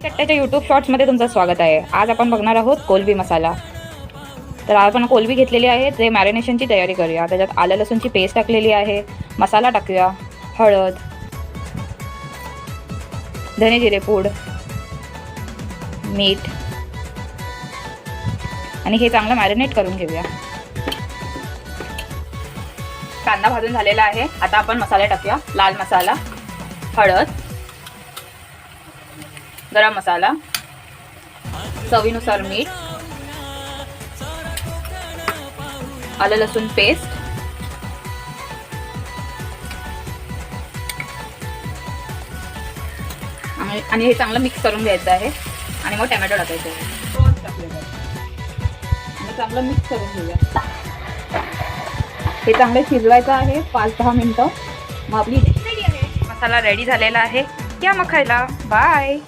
कट्ट्याच्या YouTube शॉर्ट्समध्ये तुमचं स्वागत आहे. आज आपण बघणार आहोत कोलबी मसाला. तर आपण कोलबी घेतलेली आहे, ते मॅरिनेशनची तयारी करूया. त्याच्यात आलं लसूणची पेस्ट टाकलेली आहे, मसाला टाकूया, हळद, धने जिरे पूड, मीठ आणि हे चांगलं मॅरिनेट करून घेऊया. कांदा भाजून झालेला आहे. आता आपण मसाले टाकूया. लाल मसाला, हळद, गरम मसाला, चवीनुसार मीठ, आलं लसूण पेस्ट, आणि हे चांगलं मिक्स करून घ्यायचं आहे. आणि मग टोमॅटो टाकायचं आहे. आणि चांगलं मिक्स करून घेऊया. हे चांगलं शिजवायचं आहे 5-10 मिनिटं. मग आपली डिश रेडी आहे. मसाला रेडी झालेला आहे. या मग खायला. बाय.